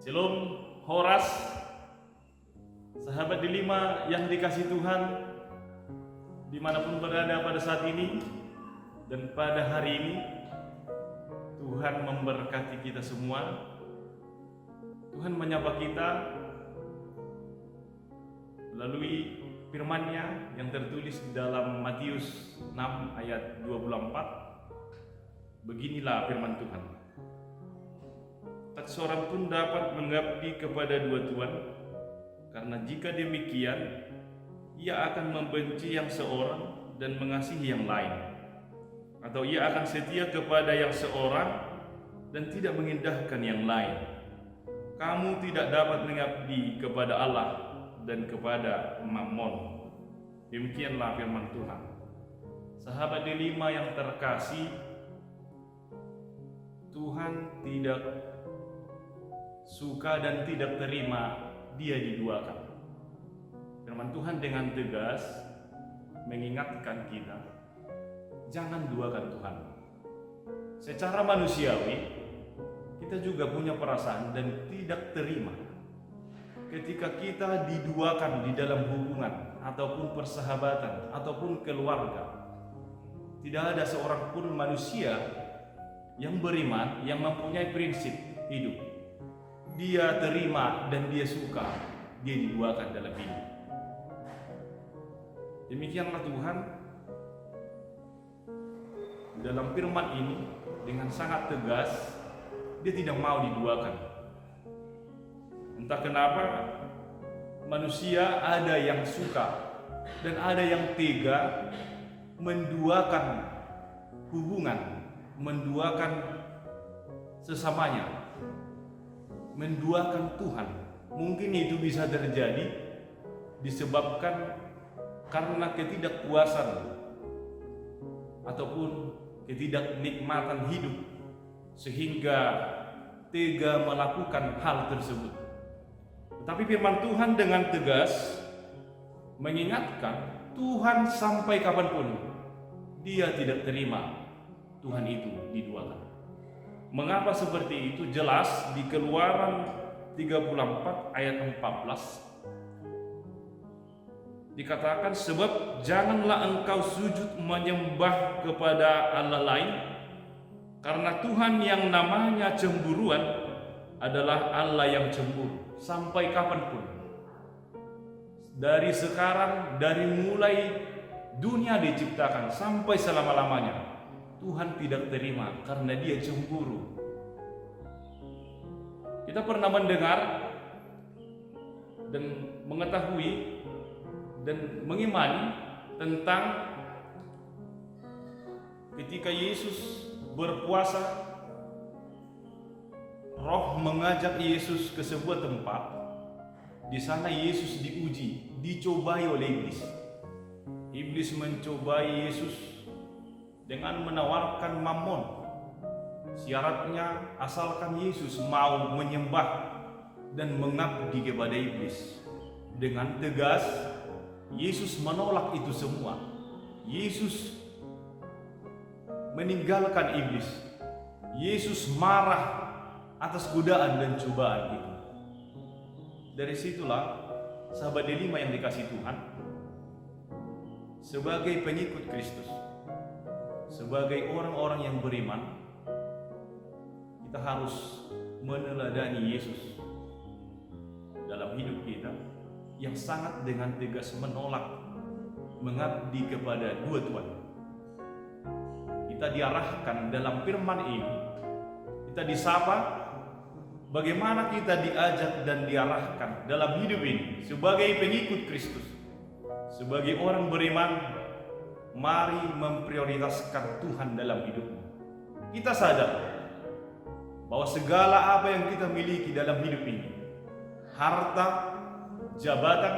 Shalom, Horas, sahabat delima yang dikasih Tuhan, dimanapun berada pada saat ini dan pada hari ini. Tuhan memberkati kita semua. Tuhan menyapa kita melalui firman-Nya yang tertulis di dalam Matius 6 ayat 24. Beginilah firman Tuhan. Tak seorang pun dapat mengabdi kepada dua tuan, karena jika demikian ia akan membenci yang seorang dan mengasihi yang lain, atau ia akan setia kepada yang seorang dan tidak mengindahkan yang lain. Kamu tidak dapat mengabdi kepada Allah dan kepada Mammon. Demikianlah firman Tuhan. Sahabat delima yang terkasih, Tuhan tidak suka dan tidak terima dia diduakan. Firman Tuhan dengan tegas mengingatkan kita, jangan duakan Tuhan. Secara manusiawi, kita juga punya perasaan dan tidak terima ketika kita diduakan di dalam hubungan ataupun persahabatan ataupun keluarga. Tidak ada seorang pun manusia yang beriman yang mempunyai prinsip hidup. Dia terima dan dia suka dia diduakan dalam hidup. Demikianlah Tuhan dalam firman ini dengan sangat tegas, dia tidak mau diduakan. Entah kenapa manusia ada yang suka dan ada yang tega menduakan hubungan, menduakan sesamanya, menduakan Tuhan. Mungkin itu bisa terjadi disebabkan karena ketidakpuasan ataupun ketidaknikmatan hidup, sehingga tega melakukan hal tersebut. Tetapi firman Tuhan dengan tegas mengingatkan, Tuhan sampai kapanpun dia tidak terima Tuhan itu diduakan. Mengapa seperti itu? Jelas di Keluaran 34 ayat 14 dikatakan, sebab janganlah engkau sujud menyembah kepada Allah lain, karena Tuhan yang namanya cemburuan adalah Allah yang cemburu. Sampai kapanpun, dari sekarang, dari mulai dunia diciptakan sampai selama-lamanya, Tuhan tidak terima karena dia cemburu. Kita pernah mendengar dan mengetahui dan mengimani tentang ketika Yesus berpuasa, Roh mengajak Yesus ke sebuah tempat. Di sana Yesus diuji, dicobai oleh iblis. Iblis mencobai Yesus dengan menawarkan Mammon. Syaratnya asalkan Yesus mau menyembah dan mengabdi kepada iblis. Dengan tegas Yesus menolak itu semua. Yesus meninggalkan iblis. Yesus marah atas godaan dan cobaan itu. Dari situlah sahabat delima yang dikasih Tuhan, sebagai pengikut Kristus, sebagai orang-orang yang beriman, kita harus meneladani Yesus dalam hidup kita yang sangat dengan tegas menolak mengabdi kepada dua tuan. Kita diarahkan dalam firman ini, kita disapa bagaimana kita diajak dan diarahkan dalam hidup ini sebagai pengikut Kristus, sebagai orang beriman. Mari memprioritaskan Tuhan dalam hidupmu. Kita sadar bahwa segala apa yang kita miliki dalam hidup ini, harta, jabatan,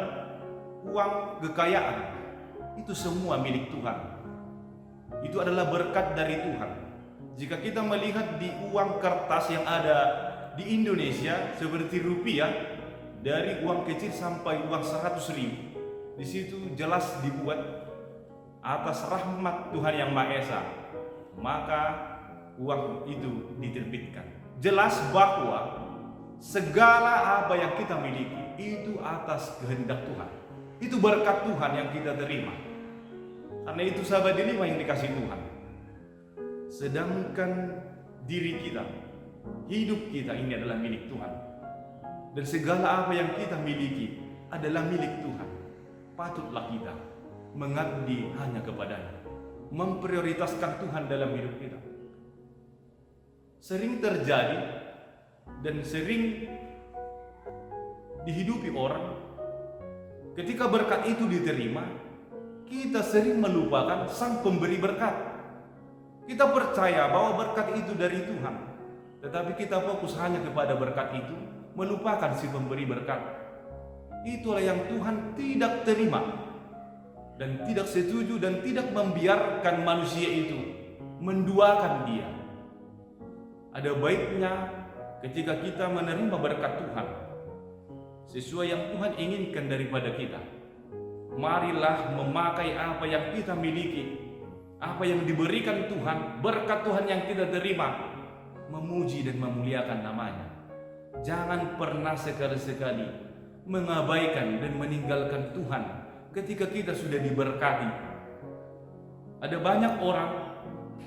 uang, kekayaan, itu semua milik Tuhan. Itu adalah berkat dari Tuhan. Jika kita melihat di uang kertas yang ada di Indonesia seperti rupiah, dari uang kecil sampai uang 100.000, di situ jelas dibuat atas rahmat Tuhan Yang Maha Esa, maka uang itu diterbitkan. Jelas bahwa segala apa yang kita miliki itu atas kehendak Tuhan. Itu berkat Tuhan yang kita terima. Karena itu sahabat Delima yang dikasih Tuhan. Sedangkan diri kita, hidup kita ini adalah milik Tuhan. Dan segala apa yang kita miliki adalah milik Tuhan. Patutlah kita mengabdi hanya kepadanya, memprioritaskan Tuhan dalam hidup kita. Sering terjadi dan sering dihidupi orang, ketika berkat itu diterima, kita sering melupakan sang pemberi berkat. Kita percaya bahwa berkat itu dari Tuhan, tetapi kita fokus hanya kepada berkat itu, melupakan si pemberi berkat. Itulah yang Tuhan tidak terima dan tidak setuju dan tidak membiarkan manusia itu menduakan dia. Ada baiknya ketika kita menerima berkat Tuhan sesuai yang Tuhan inginkan daripada kita, marilah memakai apa yang kita miliki, apa yang diberikan Tuhan, berkat Tuhan yang kita terima, memuji dan memuliakan namanya. Jangan pernah sekali-sekali mengabaikan dan meninggalkan Tuhan ketika kita sudah diberkati. Ada banyak orang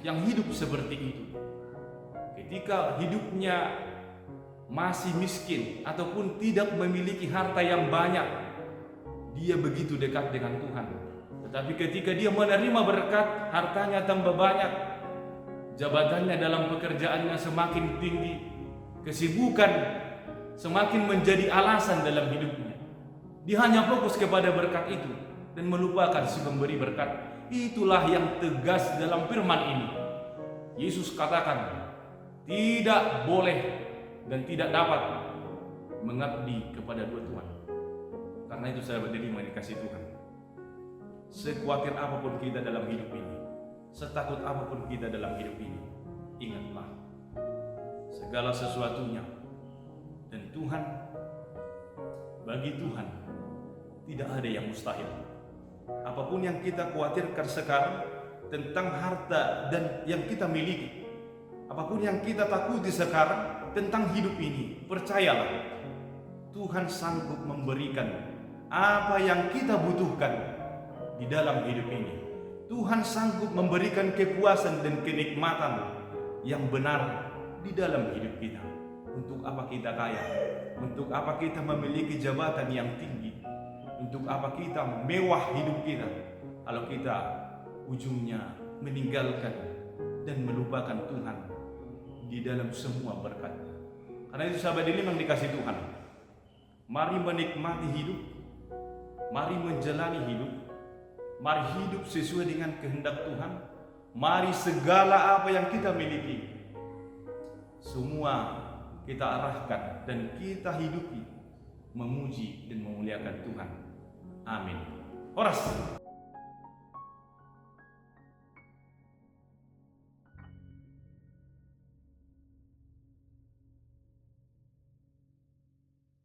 yang hidup seperti itu. Ketika hidupnya masih miskin ataupun tidak memiliki harta yang banyak, dia begitu dekat dengan Tuhan. Tetapi ketika dia menerima berkat, hartanya tambah banyak, jabatannya dalam pekerjaannya semakin tinggi, kesibukan semakin menjadi alasan dalam hidupnya. Dia hanya fokus kepada berkat itu dan melupakan si pemberi berkat. Itulah yang tegas dalam firman ini. Yesus katakan, tidak boleh dan tidak dapat mengabdi kepada dua Tuhan. Karena itu sahabat Delima dikasih Tuhan, sekuatir apapun kita dalam hidup ini, setakut apapun kita dalam hidup ini, ingatlah segala sesuatunya dan Tuhan, bagi Tuhan tidak ada yang mustahil. Apapun yang kita khawatirkan sekarang tentang harta dan yang kita miliki, apapun yang kita takuti sekarang tentang hidup ini, percayalah Tuhan sanggup memberikan apa yang kita butuhkan di dalam hidup ini. Tuhan sanggup memberikan kepuasan dan kenikmatan yang benar di dalam hidup kita. Untuk apa kita kaya? Untuk apa kita memiliki jabatan yang tinggi? Untuk apa kita mewah hidup kita kalau kita ujungnya meninggalkan dan melupakan Tuhan di dalam semua berkat-Nya? Karena itu sahabat ini memang dikasih Tuhan, mari menikmati hidup, mari menjalani hidup, mari hidup sesuai dengan kehendak Tuhan. Mari segala apa yang kita miliki, semua kita arahkan dan kita hidupi memuji dan memuliakan Tuhan. Amin. Horas.